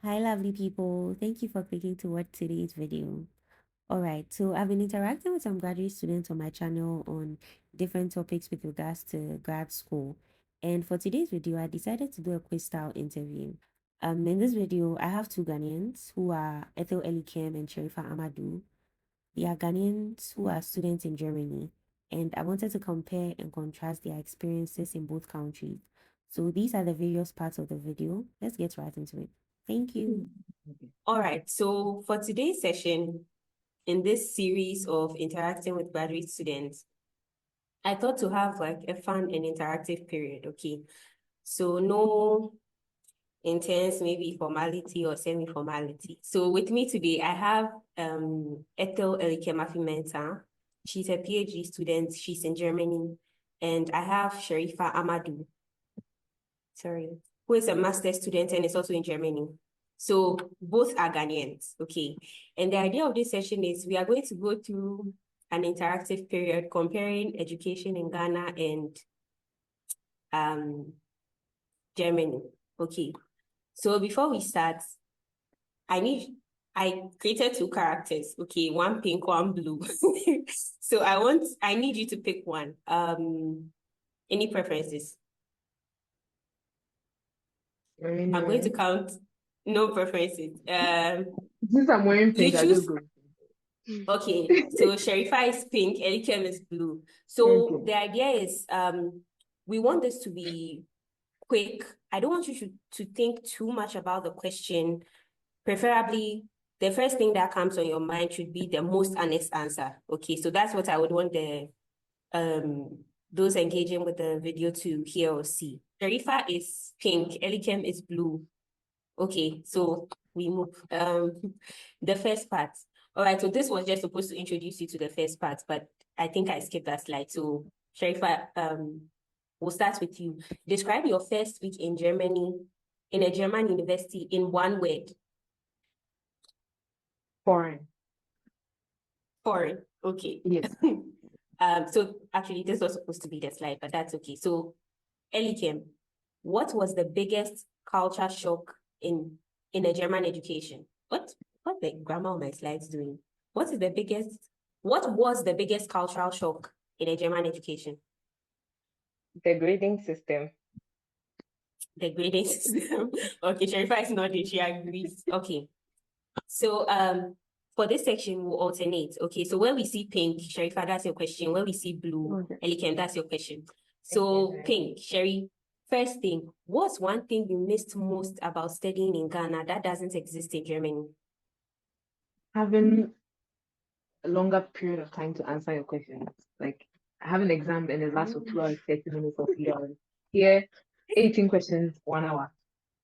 Hi, lovely people. Thank you for clicking to watch today's video. All right, so I've been interacting with some graduate students on my channel on different topics with regards to grad school. And for today's video, I decided to do a quiz style interview. In this video, I have two Ghanaians who are Ethel Elikem and Sherifa Amadou. They are Ghanaians who are students in Germany, and I wanted to compare and contrast their experiences in both countries. So these are the various parts of the video. Let's get right into it. Thank you. All right, so for today's session, in this series of interacting with graduate students, I thought to have like a fun and interactive period, okay? So no intense, maybe formality or semi-formality. So with me today, I have Ethel Elikemafi-Mensah. She's a PhD student. She's in Germany. And I have Sherifa Amadou, who is a master's student and is also in Germany. So both are Ghanaians, okay? And the idea of this session is we are going to go through an interactive period comparing education in Ghana and Germany, okay? So before we start, I created two characters, okay? One pink, one blue. So I need you to pick one. Any preferences? I'm going to count. No preferences. Since I'm wearing You pink, I choose. just go. Okay, so Sharifa is pink, Elikem is blue. So Okay. the idea is we want this to be quick. I don't want you to think too much about the question. Preferably, the first thing that comes on your mind should be the most honest answer. Okay, so that's what I would want the those engaging with the video to hear or see. Sharifa is pink, Elikem is blue. Okay, so we move. The first part. All right, so this was just supposed to introduce you to the first part, but I think I skipped that slide. So Sharifa, we'll start with you. Describe your first week in Germany, in a German university, in one word. Foreign. Foreign. Okay. Yes. So actually, this was supposed to be the slide, but that's okay. So, Elikem, what was the biggest culture shock in a German education? What the grammar on my slides doing? What was the biggest cultural shock in a German education? The grading system. The grading system. Okay, Sharifa is nodding, she agrees. Okay. So for this section, we'll alternate. Okay, so when we see pink, Sharifa, that's your question. When we see blue, Okay. Elikem, that's your question. So Okay. pink, Sherry, first thing, what's one thing you missed most about studying in Ghana that doesn't exist in Germany? Having a longer period of time to answer your questions. Like I have an exam and it lasts for 2 hours, 30 minutes or 3 hours. Here, 18 questions, 1 hour.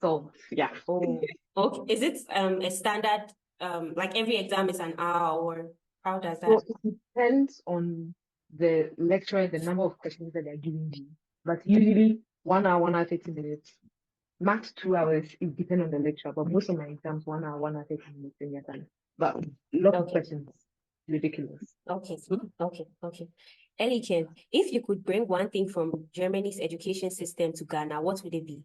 So yeah. Oh, okay. Is it a standard like every exam is an hour or how does So that? it depends on the lecturer, the number of questions that they're giving you. But usually 1 hour, 1 hour, 30 minutes. Max 2 hours, it depends on the lecture, but most of my exams 1 hour, 1 hour, 30 minutes in your time. But lots of Okay. questions. Ridiculous. Okay. Okay. Elikem, if you could bring one thing from Germany's education system to Ghana, what would it be?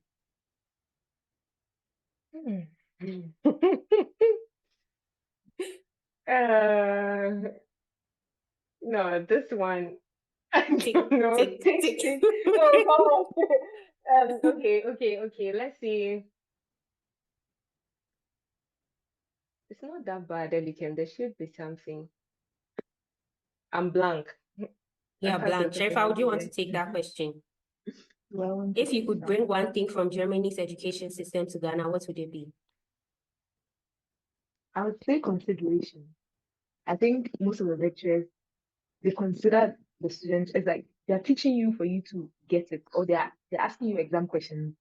uh, no, this one I Tick, don't know. tick, tick. Oh, okay. Let's see. It's not that bad, Elikem. There should be something. I'm blank. I Yeah, have the blank. Sherifa, would you want to opportunity. take that question? Well, If you could bring one thing from Germany's education system to Ghana, what would it be? I would say consideration. I think most of the lecturers they consider the students as like they're teaching you for you to get it, or they're asking you exam questions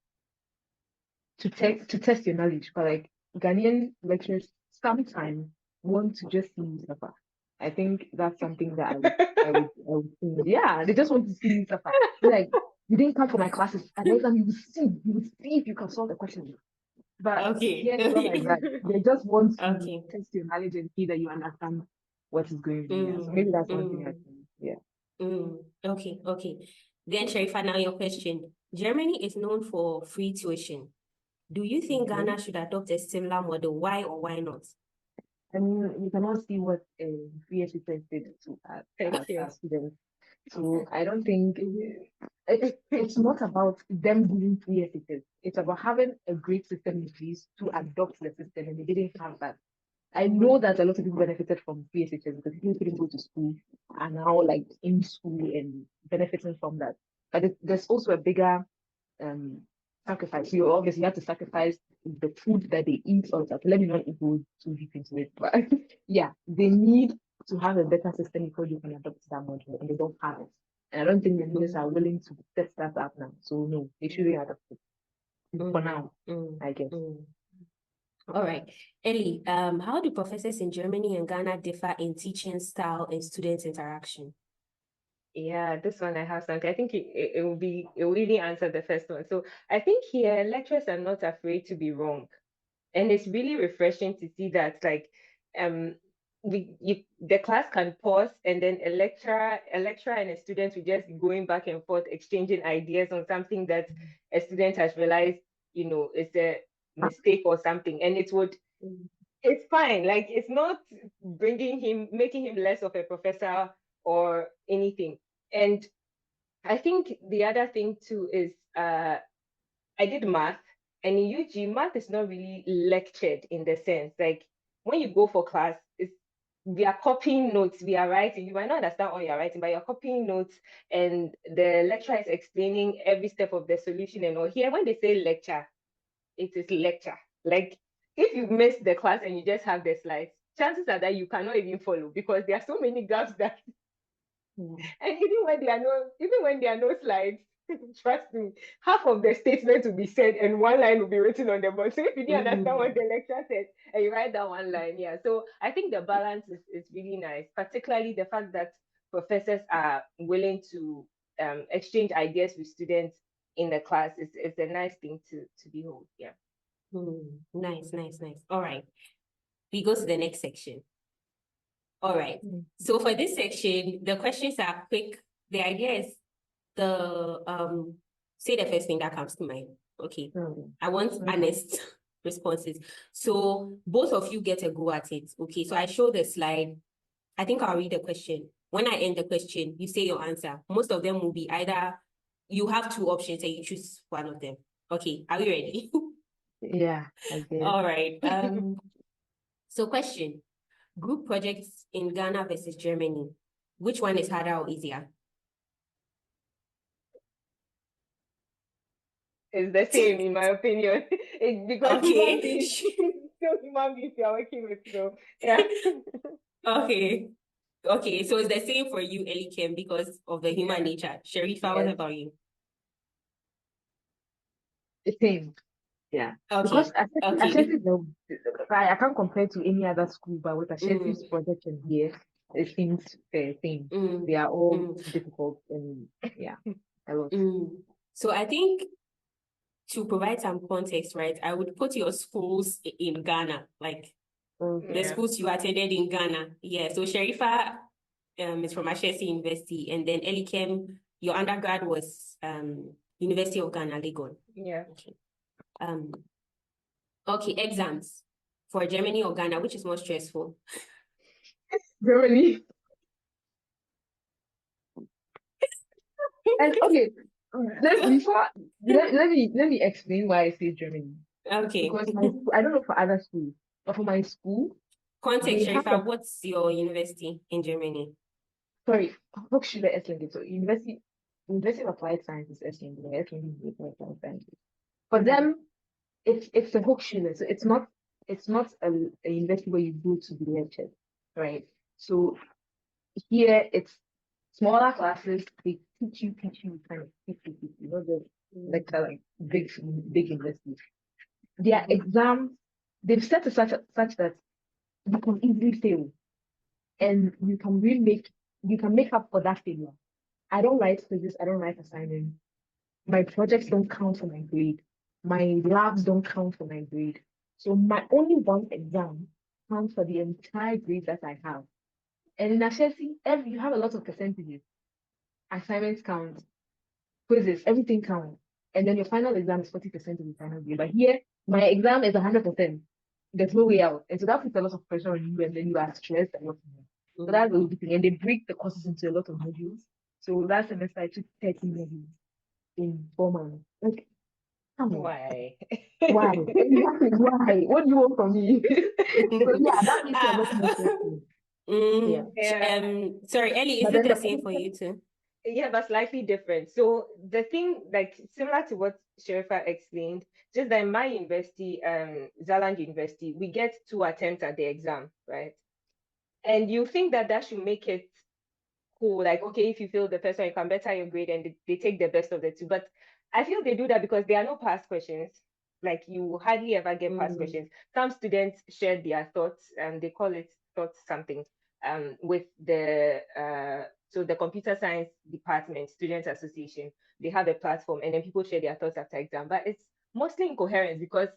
to test your knowledge. But like Ghanaian lecturers sometimes want to just see you suffer. I think that's something that I would think. Yeah, they just want to see you suffer. Like you didn't come for my classes. At the exam, you will see if you can solve the question. But Okay. here it's not like that. They just want to Okay. test your knowledge and see that you understand what is going on. Yeah. So Mm, maybe that's one thing I mm, think. Yeah. Okay. Then, Sharifa, now your question. Germany is known for free tuition. Do you think Okay. Ghana should adopt a similar model? Why or why not? I mean, you can all see what free education did to Thank you. our students. So I don't think it's not about them doing free education. It's about having a great system in place to adopt the system, and they didn't have that. I know that a lot of people benefited from free education because people couldn't go to school and now like in school and benefiting from that. But there's also a bigger um sacrifice. You obviously have to sacrifice the food that they eat or that. Let me not go too deep into it, but yeah, they need to have a better system before you can adopt that model, and they don't have it. And I don't think the leaders are willing to set that up now. So no, they shouldn't adopt it for now, I guess. All right. Ellie, how do professors in Germany and Ghana differ in teaching style and student interaction? Yeah, this one I have something. I think it will really answer the first one. So I think here lecturers are not afraid to be wrong. And it's really refreshing to see that um the class can pause and then a lecturer and a student will just be going back and forth exchanging ideas on something that a student has realized, is a mistake or something. And it's fine. Like it's not making him less of a professor or anything. And I think the other thing too is I did math, and in UG, math is not really lectured in the sense like when you go for class, we are copying notes, we are writing. You might not understand what you're writing, but you're copying notes, and the lecturer is explaining every step of the solution and all. Here, when they say lecture, it is lecture. Like if you miss the class and you just have the slides, chances are that you cannot even follow because there are so many gaps that and even when there are no slides, trust me, half of the statement will be said and one line will be written on the board. So if you didn't understand what the lecturer said and you write down one line, yeah. So I think the balance is really nice, particularly the fact that professors are willing to exchange ideas with students in the class. It's a nice thing to behold. Yeah. Nice. All right. We go to the next section. All right. So for this section, the questions are quick. The idea is say the first thing that comes to mind. Okay. I want honest responses. So both of you get a go at it. Okay. So I show the slide. I think I'll read the question. When I end the question, you say your answer. Most of them will be either you have two options and you choose one of them. Okay. Are we ready? Yeah, I guess. All right. So question. Group projects in Ghana versus Germany. Which one is harder or easier? It's the same in my opinion. Because human Okay. beings, still human beings you are working with. So yeah. Okay. Okay. So it's the same for you, Elikem, because of the human nature. Sharifa, what Yes. about you? The same. Yeah. Because Okay. Ashesi, I can't compare to any other school, but with Ashesi's Mm, project in here, it seems fair thing. They are all difficult and yeah, a lot. So I think to provide some context, right, I would put your schools in Ghana, like the schools you attended in Ghana. Yeah. So Sharifa is from Ashesi University, and then Elikem, your undergrad was University of Ghana, Legon. Yeah. Okay. Okay, exams for Germany or Ghana, which is more stressful? Germany. And okay, let me explain why I say Germany. Okay. Because I don't know for other schools, but for my school, Context, they have Sharifa, what's your university in Germany? sorry, Hochschule Esslingen. So University of Applied Sciences Esslingen, Esslingen Applied Sciences. For them, it's a Hochschule, so it's not a university where you go to be lectured, right? So here it's smaller classes, they teach you kind of you know, the lecture like big universities. Their exams, they've set it such that you can easily fail and you can make up for that failure. I don't write quizzes, I don't write assignments. My projects don't count for my grade. My labs don't count for my grade. So my only one exam counts for the entire grade that I have. And in Ashesi, you have a lot of percentages. Assignments count, quizzes, everything counts. and then your final exam is 40% of the final grade. But here, my exam is 100%. There's no way out. And so that puts a lot of pressure on you, and then you are stressed a lot more. So that's the only thing. And they break the courses into a lot of modules. So last semester I took 30 modules in 4 months. Like, come on. Why? Why? Exactly why? What do you want from me? So yeah, that makes it a lot more stressful. Yeah. Yeah. Sorry, Ellie, is But it then the the same for you too? Yeah, but slightly different. So the thing, like similar to what Sherifa explained, just that in my university, Zaland University, we get 2 attempts at the exam, right? And you think that that should make it cool. Like, okay, if you fail the first one, you can better your grade and they take the best of the two. But I feel they do that because there are no past questions. Like you hardly ever get past questions. Some students share their thoughts and they call it thoughts something with the so the computer science department, students association, they have a platform and then people share their thoughts after exam. But it's mostly incoherent because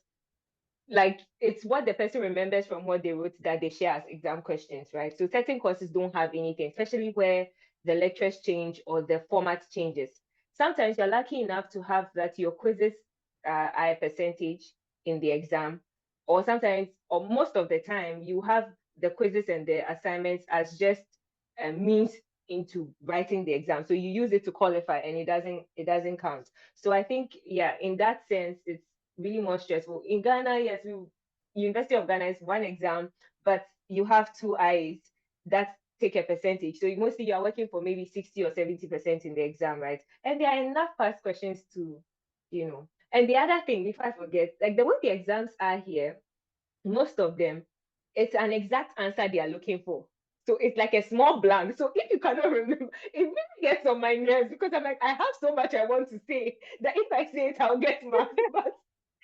like it's what the person remembers from what they wrote that they share as exam questions, right? So certain courses don't have anything, especially where the lectures change or the format changes. Sometimes you're lucky enough to have that your quizzes are a percentage in the exam, or sometimes, or most of the time, you have the quizzes and the assignments as just a means into writing the exam. So you use it to qualify, and it doesn't count. So I think, yeah, in that sense, it's really more stressful. In Ghana, yes, University of Ghana is one exam, but you have two eyes that take a percentage. So mostly you are working for maybe 60 or 70% in the exam, right? And there are enough past questions to. And the other thing, if I forget, like the way the exams are here, most of them, it's an exact answer they are looking for. So it's like a small blank. So if you cannot remember, it really gets on my nerves because I'm like, I have so much I want to say that if I say it, I'll get marks. But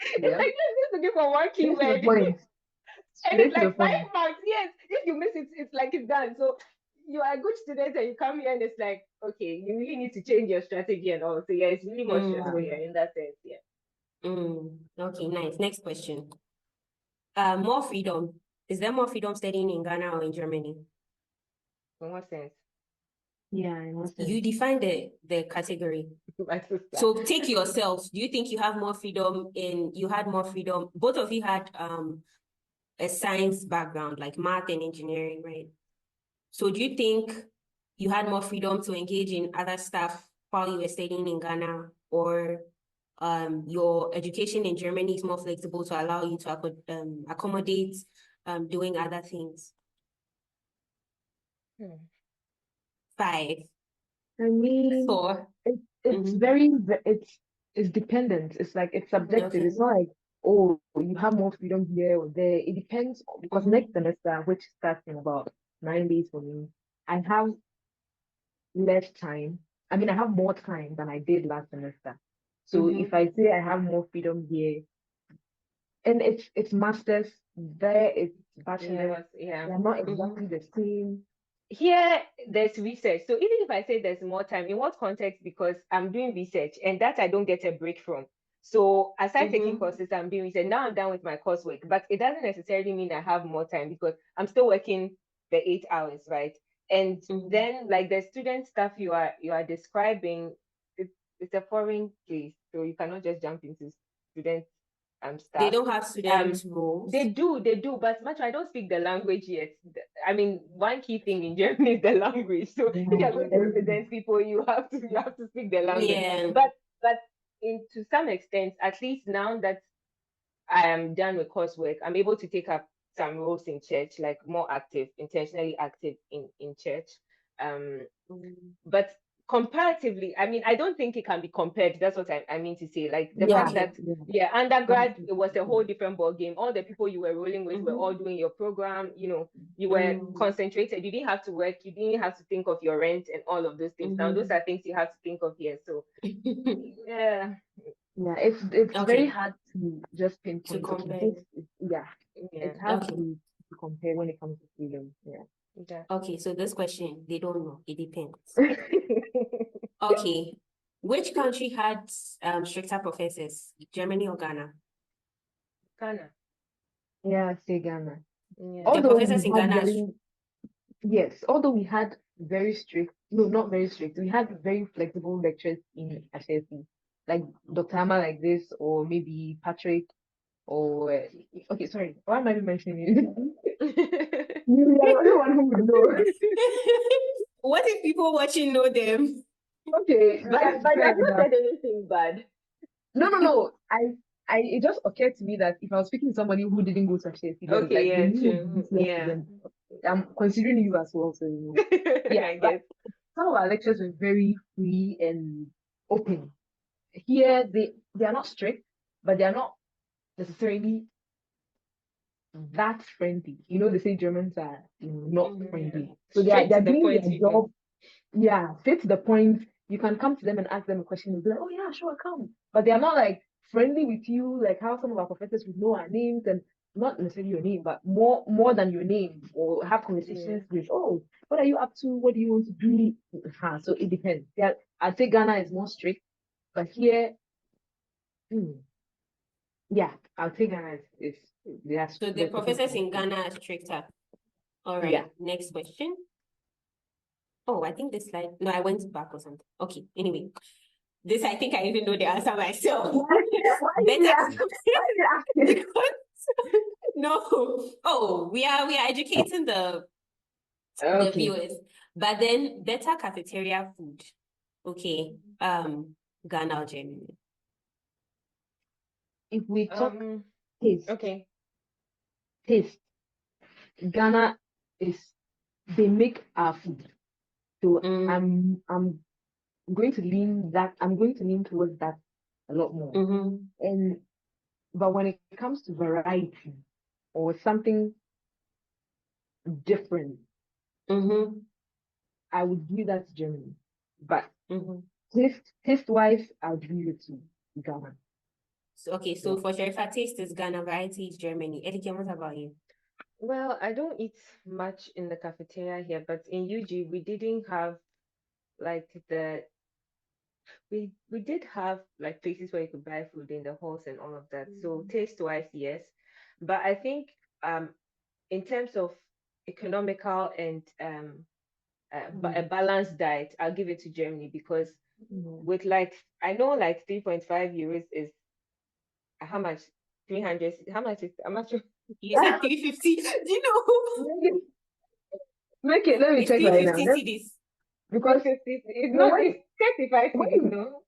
it's Yeah. like just looking for one Straight to the keyword. point. And it's Straight to the like five point. marks. Yes, if you miss it, it's like it's done. So you are a good student and you come here and it's like, okay, you really need to change your strategy and all. So yeah, it's really more stressful Mm, here in that sense. Yeah. okay, nice. Next question. More freedom. Is there more freedom studying in Ghana or in Germany? In what sense? Yeah, in what sense? You define the category. My sister. So take yourself. Do you think you have more freedom you had more freedom? Both of you had a science background, like math and engineering, right? So do you think you had more freedom to engage in other stuff while you were studying in Ghana, or your education in Germany is more flexible to allow you to accommodate doing other things? 5, I mean, 4. it's very it's dependent. It's like it's subjective. Okay. It's not like, oh, you have more freedom here or there. It depends because next semester, which starts in about 9 days for me, I have less time. I mean, I have more time than I did last semester. So if I say I have more freedom here, and it's masters, there it's bachelor, Yeah. they're not exactly the same. Here, there's research. So even if I say there's more time, in what context? Because I'm doing research and that I don't get a break from. So aside taking courses, I'm doing research. Now I'm done with my coursework, but it doesn't necessarily mean I have more time because I'm still working the 8 hours, right? And then like the student stuff you are describing, it's a foreign place. So you cannot just jump into student They stuff. don't have student roles. They do, but much I don't speak the language yet. I mean, one key thing in Germany is the language. So if you're going to represent people, you have to speak the language. Yeah. But to some extent, at least now that I am done with coursework, I'm able to take up some roles in church, like more active, intentionally active in church. Um, but comparatively, I mean, I don't think it can be compared. That's what I mean to say. Like the fact Okay. that, yeah, undergrad, it was a whole different ball game. All the people you were rolling with were all doing your program. You were concentrated. You didn't have to work. You didn't have to think of your rent and all of those things. Now, those are things you have to think of here. So, yeah. Yeah, it's very hard to just pinpoint. Okay, compare. It's hard Okay. to compare when it comes to freedom. Yeah. Okay, so this question, they don't know. It depends. Okay. Which country had stricter professors? Germany or Ghana? Ghana. Yeah, say Ghana. Yeah. The Although professors we in had Ghana although we had very strict, no, not very strict. We had very flexible lectures in HSC. like Dr. Amma like this, or maybe Patrick, or okay, sorry, why am I even mentioning you? You are the only one who would know. What if people watching know them? Okay, But that's I've fair not enough. said anything bad. No. It just occurred to me that if I was speaking to somebody who didn't go to HSC level, Okay, like they yeah, knew true. this year Yeah. student, I'm considering you as well, so you know. Yeah, I but guess. some of our lectures were very free and open. Here, they are not strict, but they are not necessarily that friendly. You know, they say Germans are not Mhm. friendly, so Straight they're to the doing point, their even. job. Yeah, straight to the point. You can come to them and ask them a question and be like, oh yeah, sure, come. But they are not like friendly with you, like how some of our professors would know our names and not necessarily your name, but more than your name, or have conversations with, oh, what are you up to? What do you want to do? So it depends. Yeah, I'd say Ghana is more strict, but here, hmm, yeah, I'll say Ghana is So the professors in Ghana are stricter. All right, yeah. next question. Oh, I think this slide. No, I went back or something. Okay, anyway. This I think I even know the answer myself. Why did you ask? Why did you ask me? Because no. Oh, we are educating the Okay, viewers. But then better cafeteria food. Okay. Ghana or Germany. if we talk taste, Okay. taste, Ghana is they make our food. So I'm going to lean that I'm going to lean towards that a lot more. And but when it comes to variety or something different, I would give that to Germany. But taste wise, I'll give it to Ghana. So, okay, so for Sharifa, taste is Ghana, variety is Germany. Edikia, what about you? Well, I don't eat much in the cafeteria here, but in UG we didn't have like we did have like places where you could buy food in the halls and all of that. So taste wise, yes. But I think in terms of economical and a balanced diet, I'll give it to Germany because with like I know like 3.5 euros is how much? 300, how much is how much? You said 350. Do you know? Make it, let me It's check right now. 350 cedis. Because 350, it's no, not it's 35 cities, no?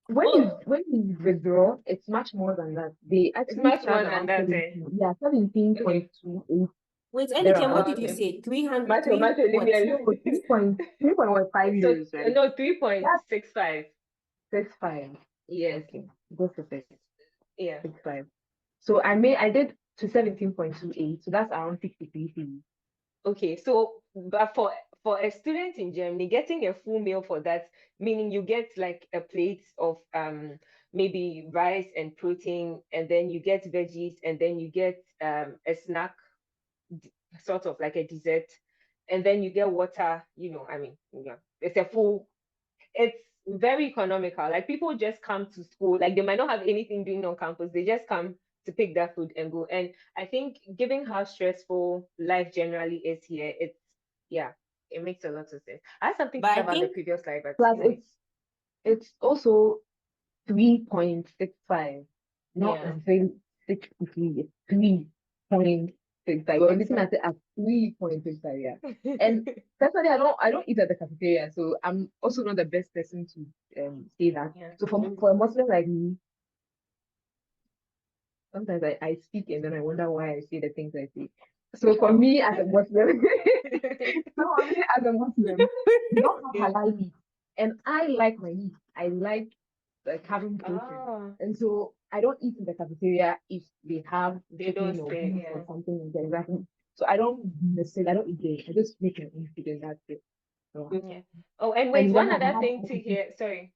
when you withdraw, it's much more than that. They It's actually much more start than around that, 17. Yeah, 17.28 Wait, Elikem, what thereabouts. did you say? 300, Macho, three, leave what? me alone. No, 3.5 So, euros, right? no, That's 3.65. 6.5. Yes. Okay, just a sec. Yeah. 6.5. So I did to 17.28. So that's around 63 fees. Okay. So, but for a student in Germany, getting a full meal for that, meaning you get like a plate of maybe rice and protein, and then you get veggies, and then you get a snack, sort of like a dessert, and then you get water. I mean, yeah, it's very economical. Like people just come to school, like they might not have anything doing on campus. They just come to pick that food and go. And I think given how stressful life generally is here, it makes a lot of sense. I have something to But say I about the think previous slide, but Plus, anyway. it's also 3.65, not Yeah. necessarily 63. It's 3.65. We're looking at it as 3.65, yeah. And personally, I don't eat at the cafeteria, so I'm also not the best person to say that. Yeah. So for a Muslim like me, sometimes I speak and then I wonder why I say the things I say. So for me as a Muslim, we don't have halal meat, and I like my meat. I like having protein, Oh, and so I don't eat in the cafeteria if they have they don't chicken or say, beef yeah. or something like that. Exactly. So I don't eat there. I just make an own food and that's it. So, Yeah. Oh, and and wait, in one Ghana, I other have thing to hear. Sorry,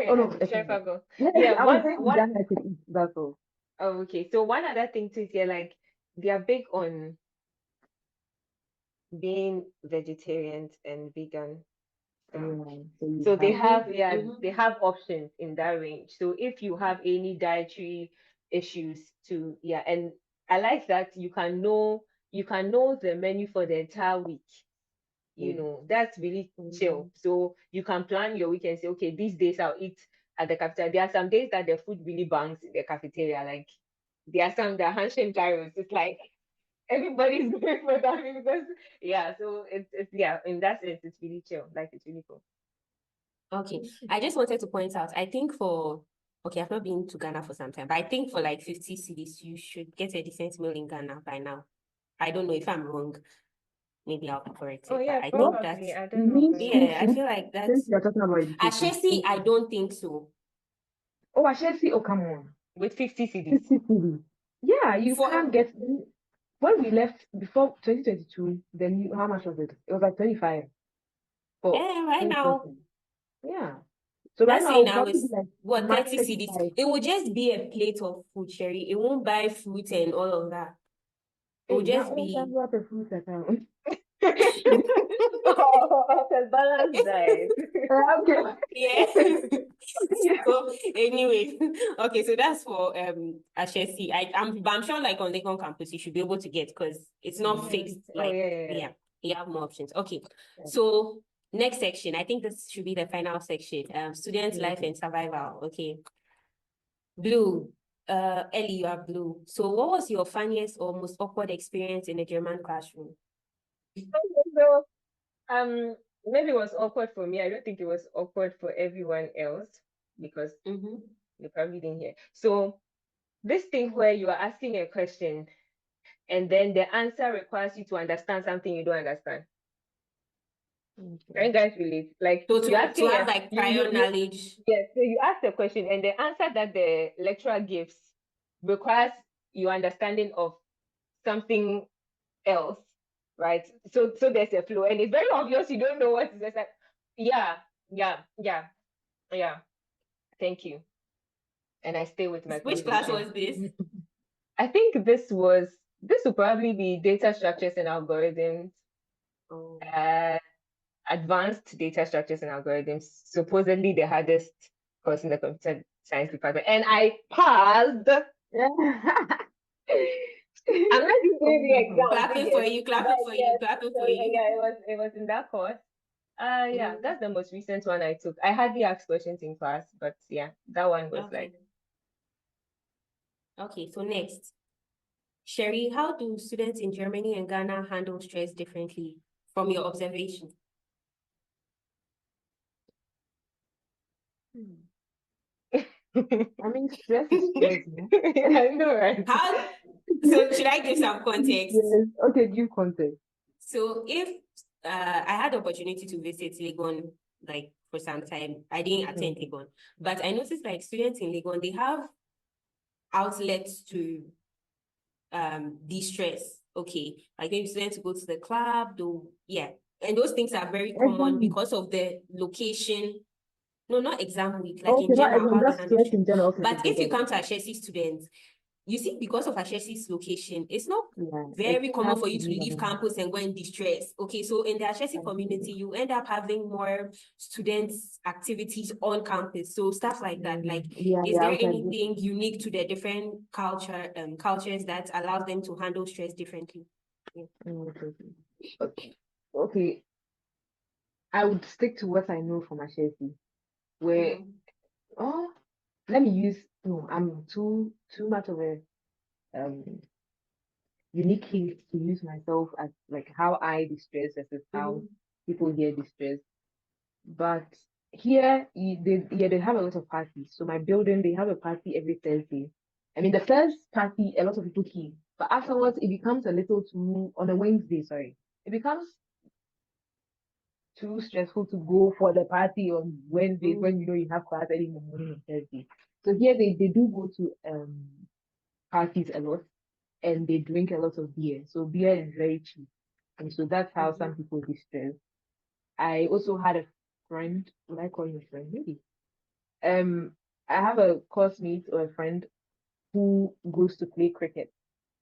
oh no, Chef, I'll go. yes, Yeah, I was one saying in one Ghana I could eat. That's all. oh, okay. So one other thing to hear, like they are big on being vegetarians and vegan stuff. Yeah, so you So they have have, they have options in that range. So if you have any dietary issues to, and I like that you can know the menu for the entire week. That's really chill. So you can plan your week and say, okay, these days I'll eat at the cafeteria. There are some days that the food really bangs in the cafeteria. Like there are some that handshake gyros. It's like everybody's going for that because yeah. So it's yeah. In that sense, it's really chill. Like it's really cool. Okay. I just wanted to point out, I think I've not been to Ghana for some time, but I think for like 50 cities, you should get a decent meal in Ghana by now. I don't know if I'm wrong. Maybe I'll be Oh corrected, but yeah, I think probably. that's, I You don't know, mean but yeah. school yeah, I food? feel like Since that's, you're talking about education. Ashesi, I don't think so. Oh, I should see. Oh, come on. With 50 cities. 50 cities. Yeah, you For, can't get. When we left before 2022, then how much was it? It was like 25 for right full now, person. Yeah. So right that now, say it'll now probably be is like what, max 30 cities. 35. It will just be a plate of food, Sherry. It won't buy fruit and all of that. It will Hey, now just all that be what a fruit account. Oh, it's a balanced diet. Okay. yeah. Yeah. So anyway, okay, so that's for Ashesi. But I'm sure like on Lincoln campus you should be able to get because it's not Yeah. fixed. Oh Like yeah. yeah, you have more options. Okay, Yeah. so next section. I think this should be the final section. Student Yeah, life okay. and survival. Okay, Blue. Ellie, you are blue. So what was your funniest or most awkward experience in a German classroom? So maybe it was awkward for me. I don't think it was awkward for everyone else because Mm-hmm. they probably didn't hear. So this thing where you are asking a question and then the answer requires you to understand something you don't understand. Can Okay. you guys relate? Like So you're to asking have a like you prior knowledge. yes, so you ask a question and the answer that the lecturer gives requires your understanding of something else, right? So there's a flow, and it's very obvious you don't know what is just like, yeah, yeah, yeah, yeah. Thank you, and I stay with my Which class position. was this? I think this will probably be data structures and algorithms, Oh. uh, advanced data structures and algorithms. Supposedly the hardest course in the computer science department, and I passed. Yeah. I'm not even Oh doing the my God. exam, Clapping for yes, you, but clapping for you, yes. clapping So for you. yeah, it was in that course. Yeah, Mm, that's the most recent one I took. I hardly ask questions in class, but yeah, that one was okay. like, Okay, so next. Sherry, how do students in Germany and Ghana handle stress differently from your observation? I mean, stress is stress, no? I know, right? How, so should I give some context? Yes. Okay, give context. So if I had the opportunity to visit Legon like for some time, I didn't attend Okay. Legon, but I noticed like students in Legon, they have outlets to de-stress. Okay, like maybe students go to the club, do yeah, and those things are very common Exam. because of the location. No, not exam week, like Okay, in not general, exam, how they just handle stress stress. in general. Okay, okay, But okay, if got you it. come to Ashesi students, you see, because of Ashesi's location, it's not Yeah, it's very common hard for to you to do leave that. campus and go and distress. Okay, so in the Ashesi community, you end up having more students' activities on campus. So stuff like that. Like, Yeah, is yeah, there okay, I get anything unique to the different cultures that allows them to handle stress differently? Yeah. okay, okay. Okay, I would stick to what I know from Ashesi, where Mm-hmm. oh, let me use no, I'm too much of a um unique case to use myself as like how I distress versus how Mm-hmm. people here distress. But here, they have a lot of parties. So my building, they have a party every Thursday. I mean, the first party, a lot of people came, but afterwards, it becomes a little too on a Wednesday. Sorry, it becomes too stressful to go for the party on Wednesdays when you know you have class early in the morning on Thursday. So here they do go to parties a lot and they drink a lot of beer. So beer is very cheap. And so that's how Mm-hmm. some people distress. I also had a friend, would I call him a friend? Maybe. I have a classmate or a friend who goes to play cricket.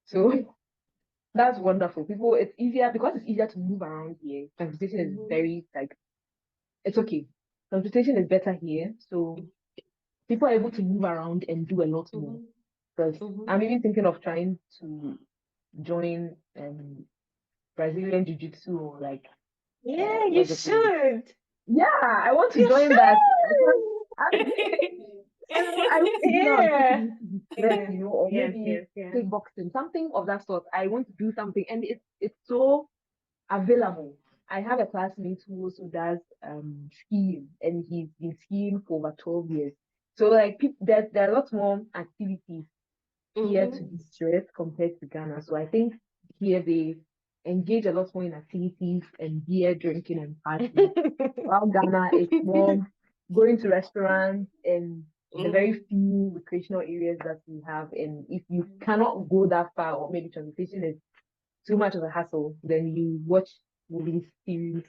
So that's wonderful. People, it's easier because it's easier to move around here. Transportation is Mm-hmm. very like it's okay. Transportation is better here, so people are able to move around and do a lot more. Mm-hmm. Because Mm-hmm. I'm even thinking of trying to join Brazilian Jiu Jitsu or like Yeah, you what's it called? should. Yeah, I want to You join that. should. I don't know, I want to go out Yeah. to be stressed, or Yes, maybe yes, yeah. kickboxing, something of that sort. I want to do something, and it's so available. I have a classmate who also does skiing, and he's been skiing for over 12 years. So like there are a lot more activities here to Mhm. distress compared to Ghana. So I think here they engage a lot more in activities and beer drinking and partying. While Ghana is more going to restaurants and the very Mhm. few recreational areas that we have. And if you cannot go that far, or maybe transportation is too much of a hassle, then you watch movies, series,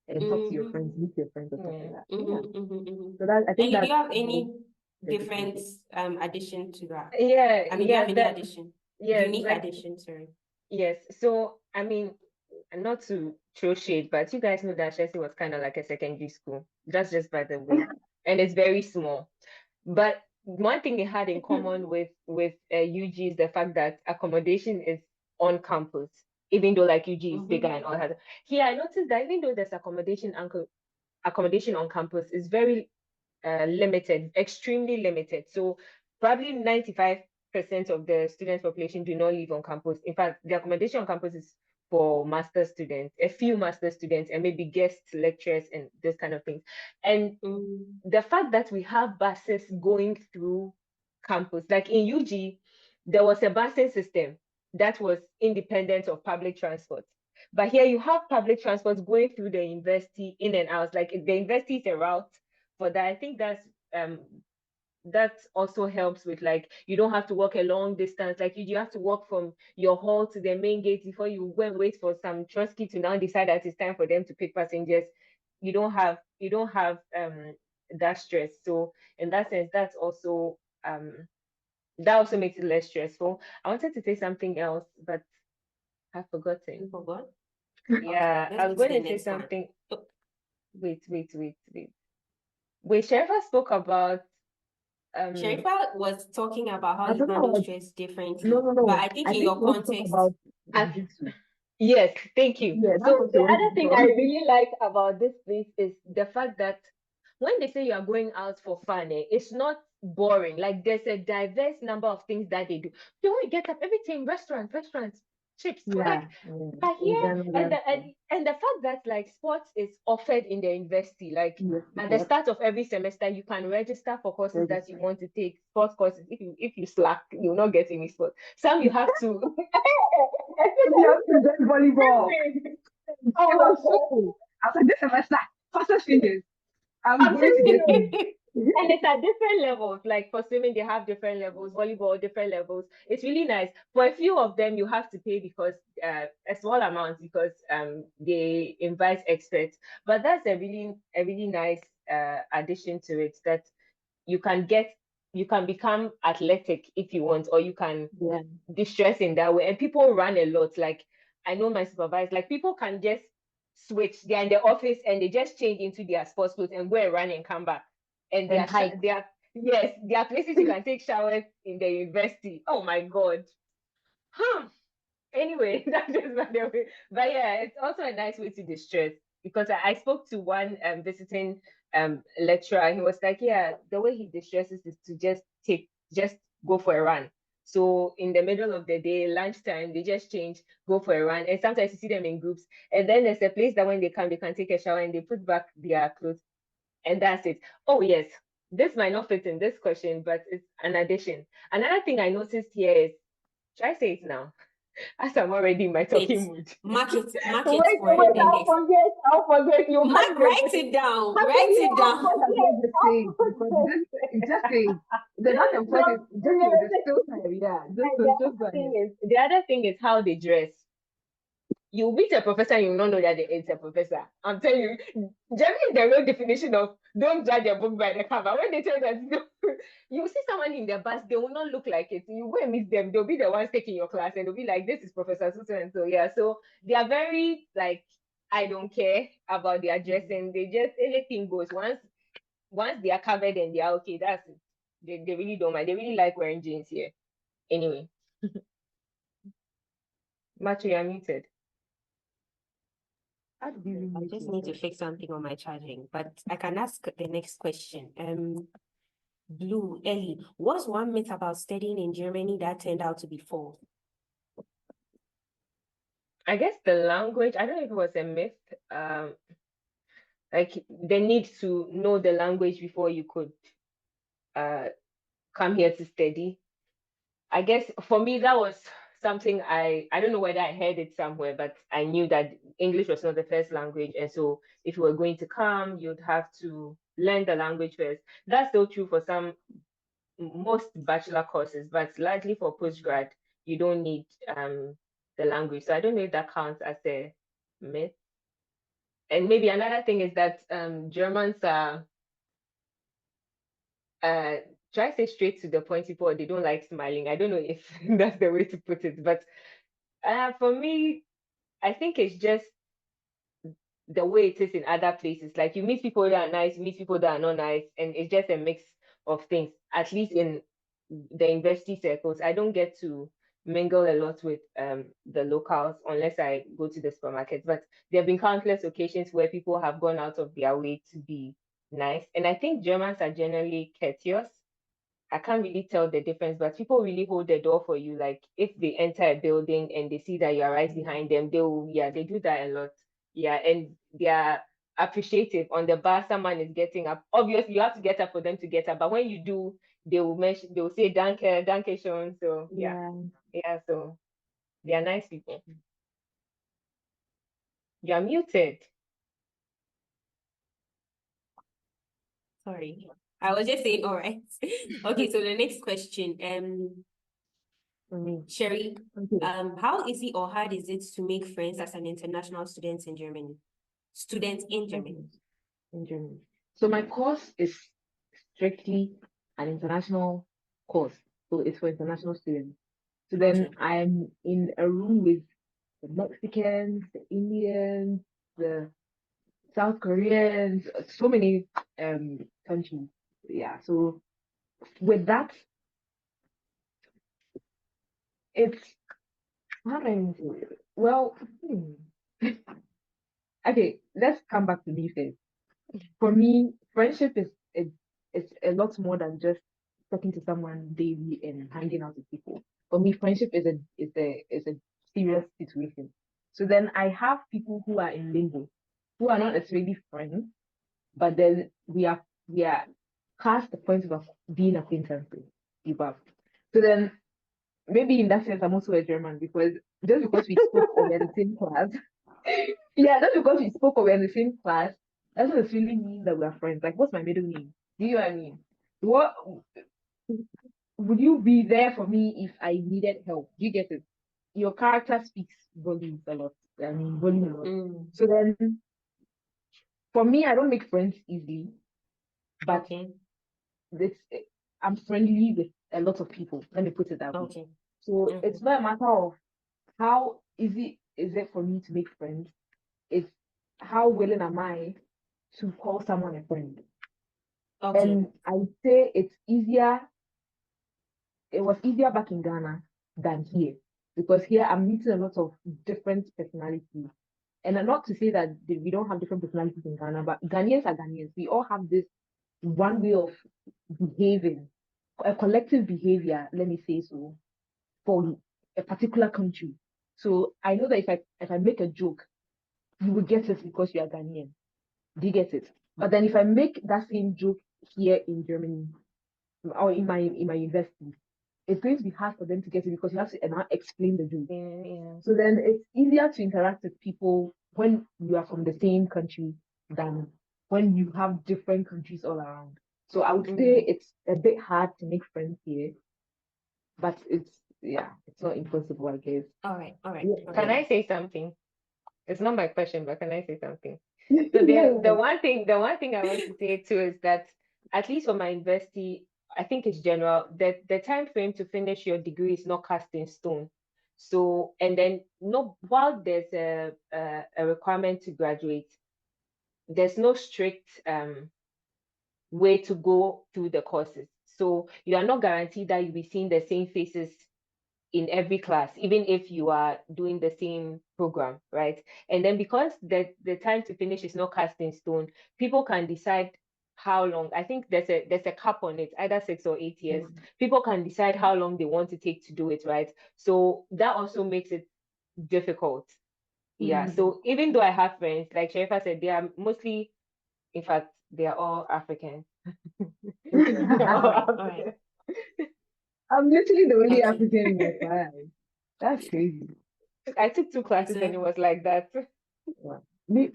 and talk to your friends, Mhm. meet your friends, or stuff like Yeah. that. Mhm. Yeah. Mhm. Mhm. So that I think And do that's you have the any different difference. addition to that? Yeah, I mean, do you have yeah, any that addition? yes, Unique like addition, sorry. yes. So I mean, not to throw shade, but you guys know that Chelsea was kind of like a secondary school. That's just by the way. And it's very small. But one thing it had in common with UG is the fact that accommodation is on campus, even though like UG is bigger and Mm-hmm. all that. Here, I noticed that even though there's accommodation on campus, is very limited, extremely limited. So probably 95% of the student population do not live on campus. In fact, the accommodation on campus is for master students, a few master students, and maybe guest lecturers and those kind of things. And Mm-hmm. the fact that we have buses going through campus, like in UG, there was a busing system that was independent of public transport. But here you have public transport going through the university in and out. Like the university is a route for that. I think um that also helps with like you don't have to walk a long distance. Like you have to walk from your hall to the main gate before you go and wait for some trusky to now decide that it's time for them to pick passengers. You don't have that stress. So in that sense, that also makes it less stressful. I wanted to say something else, but I've forgotten. You forgot? Okay, Yeah, let's I go was to going the to say next one. something. Oh, Wait. Sherifa spoke about um Sharifa was talking about how I'm you talking handle about stress differently, no. but I think I in think your you want to talk context, about I, Jiu-Jitsu. yes, thank you. Yeah, that's So what the you want to other talk thing I about. really like about this place is the fact that when they say you are going out for fun, it's not boring. Like there's a diverse number of things that they do. They want to get up everything, restaurants, chips. Like Yeah, yeah. but In here general, and that's and the fact that like sports is offered in the university, like yes, at the yep. start of every semester, you can register for courses that you Register. want to take, sports courses. If you slack, you'll not get any sports. Some you have to We have to join volleyball. swimming. It Oh my was so. I was like, this semester, fastest finish. I'm I'm going to telling get you, in. and it's at different levels. Like for swimming, they have different levels, volleyball, different levels. It's really nice. For a few of them, you have to pay because a small amount because they invite experts. But that's a really nice addition to it that you can get you can become athletic if you want, or you can Yeah. distress in that way. And people run a lot. Like I know my supervisor, like people can just switch. They're in the office and they just change into their sports clothes and go and run and come back. And And hike. there are places you can take showers in the university. Oh my god. Huh. Anyway, that's just by the way. But yeah, it's also a nice way to distress because I spoke to one visiting lecturer. He was like, yeah, the way he distresses is to just go for a run. So in the middle of the day, lunchtime, they just change, go for a run. And sometimes you see them in groups. And then there's a place that when they come, they can take a shower and they put back their clothes. And that's it. Oh yes. This might not fit in this question, but it's an addition. Another thing I noticed here is, should I say it now? As I'm already in my it, talking mood. mark it Wait, for the I'll next. forget. I'll forget. You Mark, can't be write able it down. How can Write you it I down. might as well just say it I'll because forget. this just say it. The not So, important, just say yes. the still time. Yeah. And the Just other go ahead. thing is, how they dress. You meet a professor, you will not know that it's a professor. I'm telling you, generally the real definition of don't judge a book by the cover. When they tell you that you see someone in the bus, they will not look like it. You go and meet them, they'll be the ones taking your class and they'll be like, this is Professor so and so. Yeah. So they are very like, I don't care about their dressing. They just anything goes. Once they are covered and they are okay, that's it. They really don't mind. They really like wearing jeans here. Anyway, Macho, you're muted. How did you even I mute just need to yourself? fix something on my charging, but I can ask the next question. Blue, Ellie, what's one myth about studying in Germany that turned out to be false? I guess the language, I don't know if it was a myth. Like the need to know the language before you could uh come here to study. I guess for me that was something I don't know whether I heard it somewhere, but I knew that English was not the first language, and so if you were going to come, you'd have to learn the language first. That's still true for most bachelor courses, but largely for postgrad, you don't need the language. So I don't know if that counts as a myth. And maybe another thing is that Germans are uh try to say straight to the point. People they don't like smiling. I don't know if that's the way to put it, but for me, I think it's just the way it is in other places. Like you meet people that are nice, you meet people that are not nice, and it's just a mix of things. At least in the university circles, I don't get to mingle a lot with the locals unless I go to the supermarket. But there have been countless occasions where people have gone out of their way to be nice. And I think Germans are generally courteous. I can't really tell the difference, but people really hold the door for you. Like if they enter a building and they see that you are right behind them, they will, yeah, they do that a lot. Yeah, and they are appreciative. On the bar, someone is getting up. Obviously, you have to get up for them to get up, but when you do, they will say danke, danke schön. So yeah, Yeah. yeah. So they are nice people. You are muted. Sorry, I was just saying, all right. Okay, so the next question, For me. Sherry, Okay. how easy or hard is it to make friends as an international student in Germany? Student in Okay. Germany. In Germany. So my course is strictly an international course. So it's for international students. So then Okay. I'm in a room with the Mexicans, the Indians, the South Koreans, so many countries. Yeah. So with that, it's how do I even say it? Well, okay, let's come back to me first. For me, friendship is a lot more than just talking to someone daily and hanging out with people. For me, friendship is a serious situation. So then I have people who are in limbo, who are not necessarily friends, but then we are past the point of being acquaintances. You have. So then maybe in that sense I'm also a German because just because we spoke or we're in the same class, yeah, just because we spoke or we're in the same class, doesn't necessarily mean that we're friends. Like, what's my middle name? Do you know what I mean? What would you be there for me if I needed help? Do you get it? Your character speaks volumes a lot. I mean, volume a lot. So then, for me, I don't make friends easily, but Okay. this I'm friendly with a lot of people. Let me put it that way. Okay. So it's not a matter of how easy is it for me to make friends. It's how willing am I to call someone a friend. Okay. And I would say it was easier back in Ghana than here. Because here I'm meeting a lot of different personalities. And not to say that we don't have different personalities in Ghana, but Ghanaians are Ghanaians. We all have this one way of behaving, a collective behavior, let me say so, for a particular country. So I know that if I make a joke, you will get it because you are Ghanaian. Do you get it? But then if I make that same joke here in Germany or in my university, it's going to be hard for them to get it because you have to now explain the joke. Yeah. So then it's easier to interact with people when you are from the same country than when you have different countries all around. So I would say it's a bit hard to make friends here, but it's not impossible, I guess. All right. All right. Yeah. All Can right. I say something? It's not my question, but can I say something? So Yeah. the one thing I want to say too is that at least for my university, I think it's general that the time frame to finish your degree is not cast in stone. So and then no, while there's a requirement to graduate, there's no strict way to go through the courses. So you are not guaranteed that you'll be seeing the same faces in every class, even if you are doing the same program, right? And then because the time to finish is not cast in stone, people can decide how long. I think there's a cap on it, either 6 or 8 years. People can decide how long they want to take to do it, right? So that also makes it difficult. Yeah. So even though I have friends, like Sharifa said, they are mostly, in fact, they are all African. They are all All right. African. I'm literally the only Okay. African in my class. That's crazy. I took 2 classes and it was like that. Wow.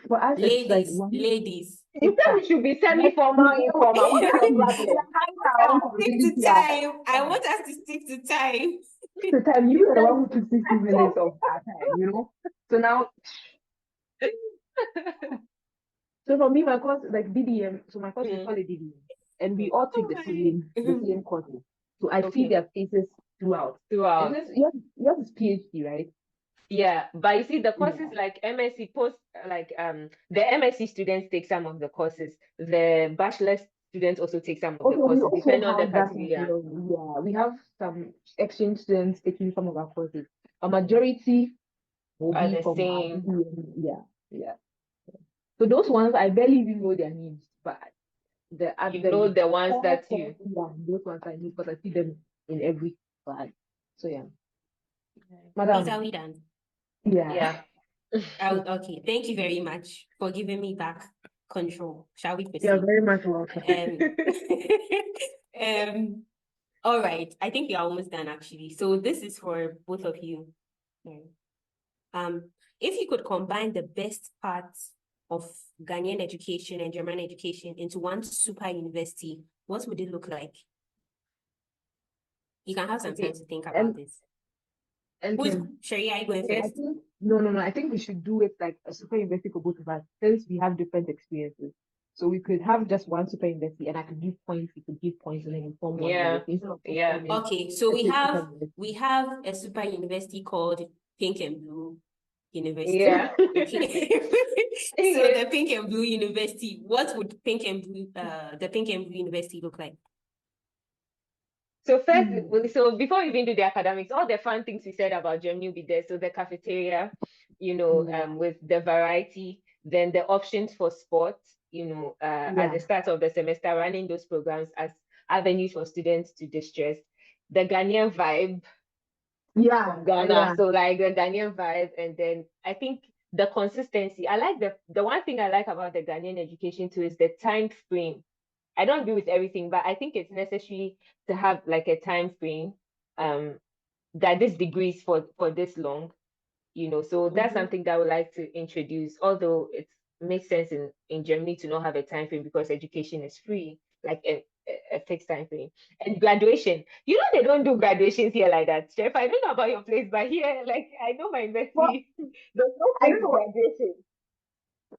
For us, it's like Ladies, one. ladies. You said we should be semi-formal, informal. What is your problem? I want us to stick to time. I want us to stick to time. The time you were the one who took 60 minutes of our time, you know? So now, so for me, my course, like BDM, so my course, we call it BDM. And we all take Oh the my. same courses. So I see Okay. their faces throughout. And Throughout. this, yours is PhD, right? Yeah, but you see the Yeah. courses like MSc post, like the MSc students take some of the courses. The bachelor students also take some of the Okay, we courses, also depending on the have that category. as Yeah. well. Yeah, we have some exchange students taking some of our courses. A majority will Are be the from our same. BDM. Yeah, yeah. So those ones, I barely even know their names, but the You know the ones that you. yeah, those ones I know because I see them in every class. So yeah, Please, are madam. we done? Yeah. Yeah. Okay. Thank you very much for giving me back control. Shall we You're proceed? very much welcome. Um, all right. I think we are almost done actually. So this is for both of you. If you could combine the best parts of Ghanaian education and German education into one super university, what would it look like? You can have some time Okay. to think about And this. and Who's Tim, Sherry? Are you going I first? think no. I think we should do it like a super university for both of us since we have different experiences. So we could have just one super university, and I could give points. We could give points, and then we form one Yeah. university instead of Yeah. forming Okay, so we separate super have universities. a super university called Pink and Blue University. Yeah. Okay. So Yes. the Pink and Blue University, what would the Pink and Blue University look like? So first, Hmm. so before we even do the academics, all the fun things we said about Germany will be there. So the cafeteria, Yeah. with the variety, then the options for sports, at Yeah. the start of the semester, running those programs as avenues for students to distress. The Ghanaian vibe Yeah. from Ghana. Yeah. So like the Ghanaian vibe, and then I think the consistency. I like the one thing I like about the Ghanaian education too is the time frame. I don't agree with everything, but I think it's necessary to have like a time frame, that this degree is for this long, so that's Mhm. something that I would like to introduce, although it makes sense in Germany to not have a time frame because education is free, like a fixed time frame. And graduation, they don't do graduations here like that. Chef, I don't know about your place, but here, like, I know my Well, university, there's no I don't fixed know. graduation.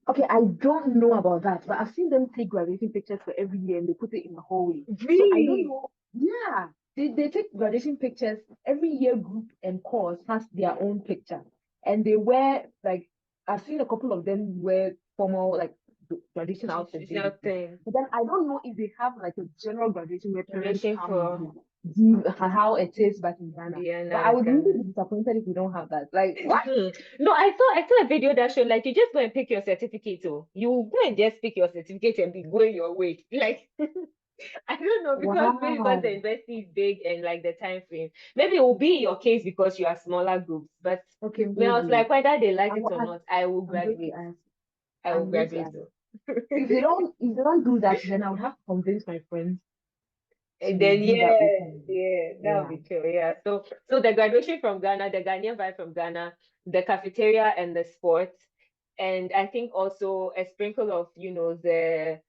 Okay, I don't know about that, but I've seen them take graduation pictures for every year and they put it in the hallway. So I don't Really? know. Yeah, they take graduation pictures. Every year group and course has their own picture. And they wear like I've seen a couple of them wear formal like graduation outfits Institutional basically. thing. But then I don't know if they have like a general graduation where parents Graduation come for and give how it is back in Ghana. But I Vienna, would really Ghana. be disappointed if we don't have that. Like what? No, I saw a video that showed like you just go and pick your certificate. Oh, you go and just pick your certificate and be going your way. Like I don't know, because maybe because the Wow. university is big and like the time frame. Maybe it will be your case because you are smaller groups. But Okay, I was maybe. like, whether they like I it will or ask. not, I will I'm going to graduate. ask. I will I'm going to graduate. ask. So. If they don't do that, then I would have to convince my friends And to then do that with yeah, me. yeah, that would Yeah. be cool. Yeah. So the graduation from Ghana, the Ghanaian vibe from Ghana, the cafeteria and the sports, and I think also a sprinkle of the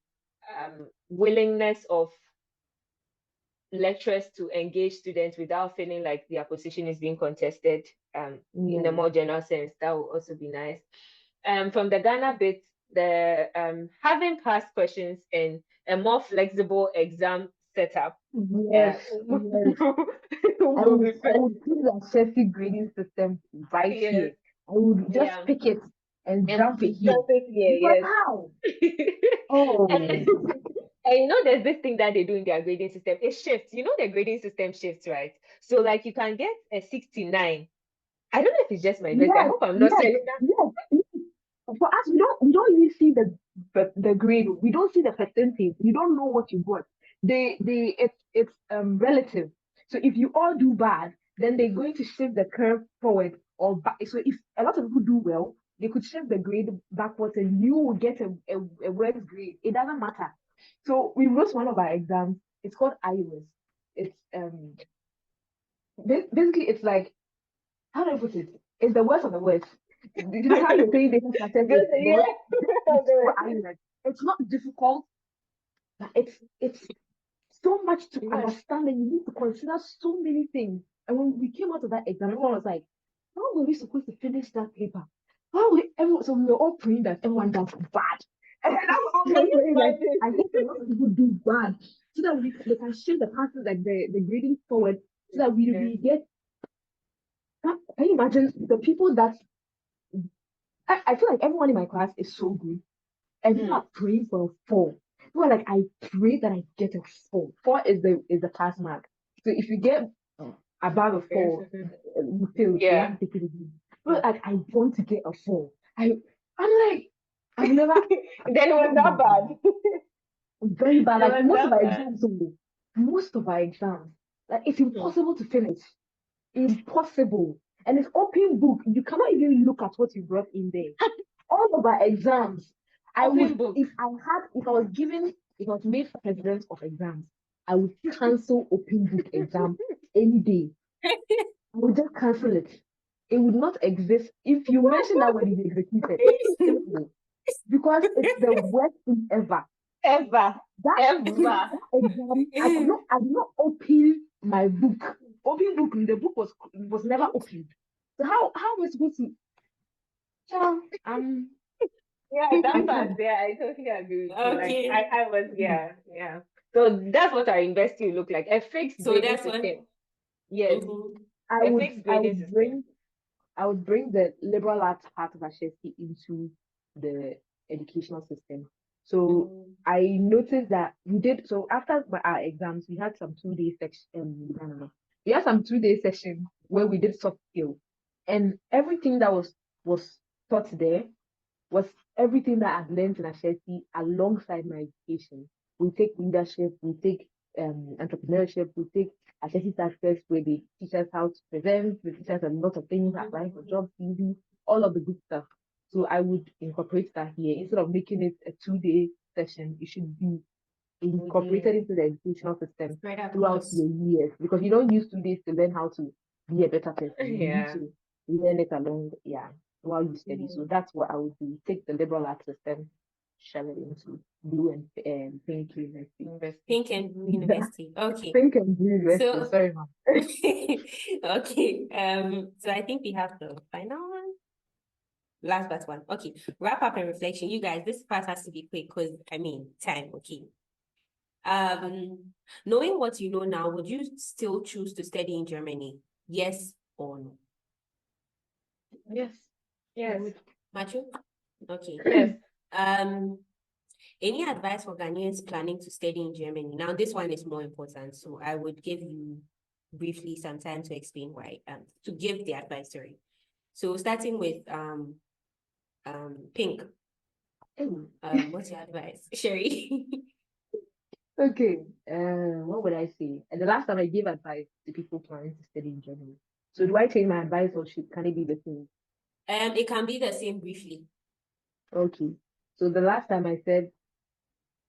willingness of lecturers to engage students without feeling like their position is being contested, in a Yeah. more general sense. That would also be nice. From the Ghana bit, the having past questions and a more flexible exam setup, Yes. yeah, Yes. will be I fun. would put a safety grading system right Yes, here. I would just yeah, pick it and and dump it here. perfect, yeah, Because yes. how? and Oh. And there's this thing that they do in their grading system. It shifts. The grading system shifts, right? So like you can get a 69. I don't know if it's just my best. I Yes, hope I'm not yes, saying that. yes. For us, we don't really see the grade. We don't see the percentage. We don't know what you got. It's relative. So if you all do bad, then they're going to shift the curve forward or back. So if a lot of people do well, they could shift the grade backwards, and you will get a worse grade. It doesn't matter. So we wrote one of our exams. It's called IOS. It's basically it's like, how do I put it? It's the worst of the worst. You know how you're saying data structures is Good, the worst? yeah. It's for island. It's not difficult, but it's so much to Yes. understand, and you need to consider so many things. And when we came out of that exam, everyone was like, how were we supposed to finish that paper? So we were all praying that everyone does bad. And then that's all we Can were you praying, like, imagine? I hope a lot of people do bad so that they can shift the passes, like the grading forward, so that Yeah. we get. Can you imagine the people that I feel like everyone in my class is so good. And people are praying for a 4. People are like, I pray that I get a 4. 4 is the pass mark. So if you get above a 4, you fail. You Yeah. have to take it again. People are like, I want to get a 4. I'm like, I've never Then it was not bad. very bad. It Like was most of not our bad. exams, like it's impossible to finish. Impossible. And it's open book. You cannot even look at what you brought in there. All of our exams, Open book. if I was made president of exams, I would cancel open book exam any day. I would just cancel it. It would not exist. If you mention that word, it's executed. Simple. Because it's the worst thing ever. Ever. That Ever. exam, I did not open my book. Open book, the book was never opened. So how am I supposed to? So, Yeah, that I part can't. there, I totally agree with you. Like Okay. I was, yeah, yeah. So that's what our university will look like. A fixed So grading that's what. system. Yes, Mhm. I a would fixed I grading would system. bring I would bring the liberal arts part of Ashesi into the educational system. So Mm. I noticed that we did so after our exams, we had some 2 day section. I don't know. We had some 2 day session where we did soft skills, and everything that was taught there was everything that I've learned in Ashesi alongside my education. We take leadership, we take entrepreneurship, we take Ashesi success where they teach us how to present, they teach us a lot of things, applying for jobs, easy, all of the good stuff. So I would incorporate that here instead of making it a 2 day session. It should be incorporated into the educational system Spread throughout across. your years because you don't use 2 days to learn how to be a better person. You need Yeah. to learn it along, while you study. So that's what I would do. Take the liberal arts system, shove it into blue and pink university. University. Pink and Blue University. Okay. Pink and blue university. So Sorry, ma'am. okay. So I think we have the final one. Last but one. Okay. Wrap up and reflection. You guys, this part has to be quick because time. Okay. Knowing what you know now, would you still choose to study in Germany? Yes or no? Yes. Yes. Machu? Okay. Yes. Any advice for Ghanaians planning to study in Germany? Now, this one is more important, so I would give you briefly some time to explain why, to give the advice, sorry. So starting with Pink, what's your advice? Sherry? Okay. What would I say? And the last time I gave advice to people planning to study in Germany. So do I change my advice or can it be the same? It can be the same briefly. Okay. So the last time I said,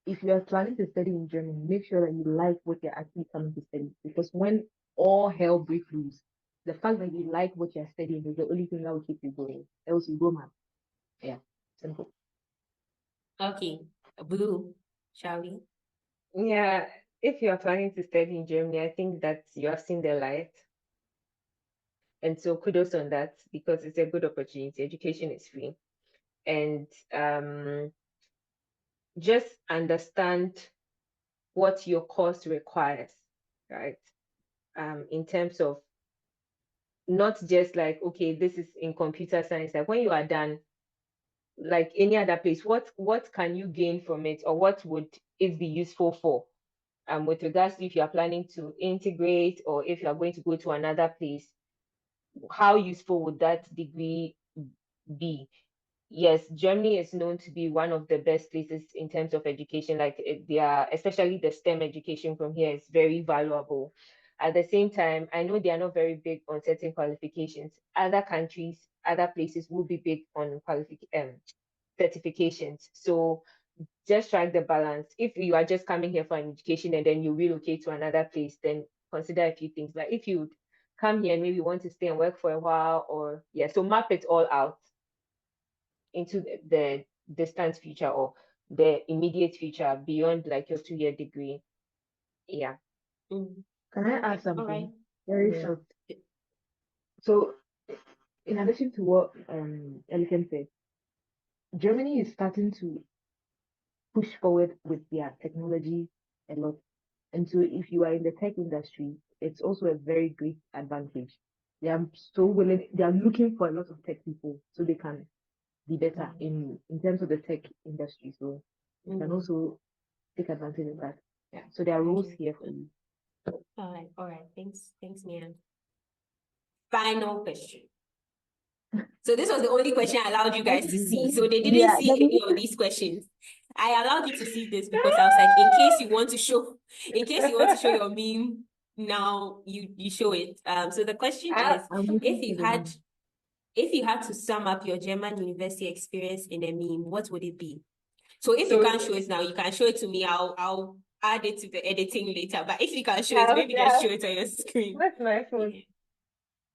if you are planning to study in Germany, make sure that you like what you're actually coming to study. Because when all hell breaks loose, the fact that you like what you're studying is the only thing that will keep you going. Else you go mad. Yeah. Simple. Okay. Blue, shall we? Yeah. If you are planning to study in Germany, I think that you have seen the light. And so kudos on that because it's a good opportunity. Education is free. And just understand what your course requires, right? In terms of not just like, okay, this is in computer science. Like when you are done, like any other place, what can you gain from it, or what would it be useful for? With regards to if you are planning to integrate or if you are going to go to another place, how useful would that degree be? Yes, Germany is known to be one of the best places in terms of education. Like they are, especially the STEM education from here is very valuable. At the same time, I know they are not very big on certain qualifications. Other countries, other places will be big on certifications. So just strike the balance. If you are just coming here for an education and then you relocate to another place, then consider a few things. But if you come here and maybe want to stay and work for a while, or yeah, so map it all out into the distant future or the immediate future beyond like your 2 year degree. Yeah. Mm. Can I add All right. something? Very Yeah. short. So, in addition to what Elikem said, Germany is starting to push forward with their technology a lot. And so, if you are in the tech industry, it's also a very great advantage. They are so willing, they are looking for a lot of tech people so they can be better in terms of the tech industry. So, you can also take advantage of that. Yeah. So, there are rules here for you. All right. Thanks, Mian. Final question. So this was the only question I allowed you guys to see. So they didn't see any of these questions. I allowed you to see this because I was like, in case you want to show your meme, now you show it. So the question is, if you had to sum up your German university experience in a meme, what would it be? So if you can't show it now, you can show it to me. I'll add it to the editing later. But if you can show it, maybe just show it on your screen. What's my phone? Yeah.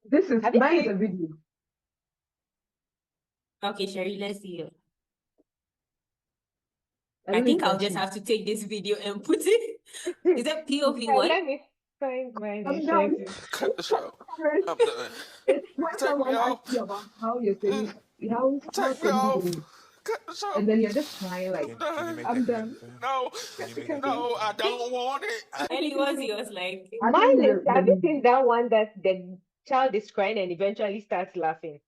This is mine is a video. Okay, Sherry, let's see it. I I think I'll just have to take this video and put it. Is that POV one? Let me find mine. I'm done. Cut the show. I'm done. It's when Take someone me asks off. you about how you're saying, how Take me studying off. goes, Cut the show. and then you're just crying like, Can you make I'm that done. No, no, I don't want it. Ellie was yours like. Mine is, have you seen that one that the child is crying and eventually starts laughing?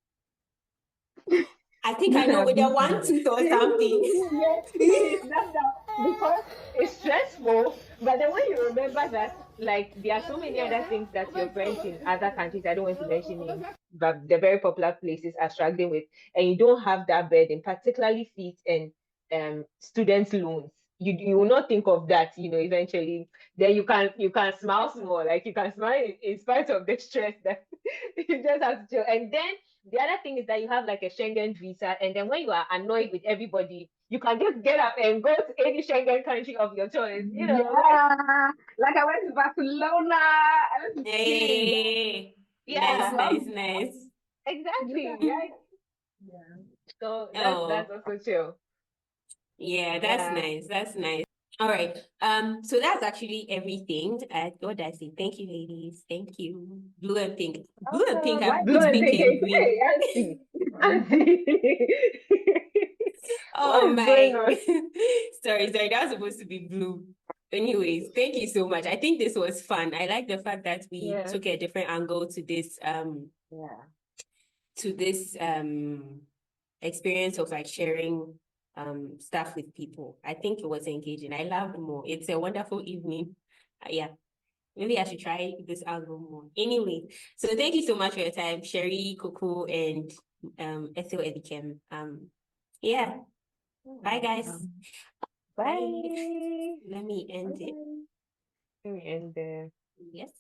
I think I know with the one tooth or something. Yes, that's that. Because it's stressful, but then when you remember that, like, there are so many other things that your friends in other countries, I don't want to mention names, but the very popular places are struggling with, and you don't have that burden, particularly fees and student loans. You will not think of that, eventually. Then you can smile small, like you can smile in spite of the stress that you just have to chill. And then the other thing is that you have like a Schengen visa, and then when you are annoyed with everybody, you can just get up and go to any Schengen country of your choice. Like I went to Barcelona. I went to Spain. Hey, Yeah, nice. exactly, right? Yeah. So that's also chill. Yeah, that's nice. All right. So that's actually everything. What did I say? Thank you, ladies. Thank you. Blue and pink. Blue and pink. I Blue put and pink and green. Hey, auntie. Oh What is going my. on? Sorry. That was supposed to be blue. Anyways, thank you so much. I think this was fun. I like the fact that we took a different angle to this experience of like sharing stuff with people. I think it was engaging. I loved more. It's a wonderful evening. Yeah. Maybe I should try this angle more. Anyway, so thank you so much for your time, Sherry, Coco, and Ethel Edikem. Yeah. Bye guys. Bye. Let me end it. Let me end there. Yes.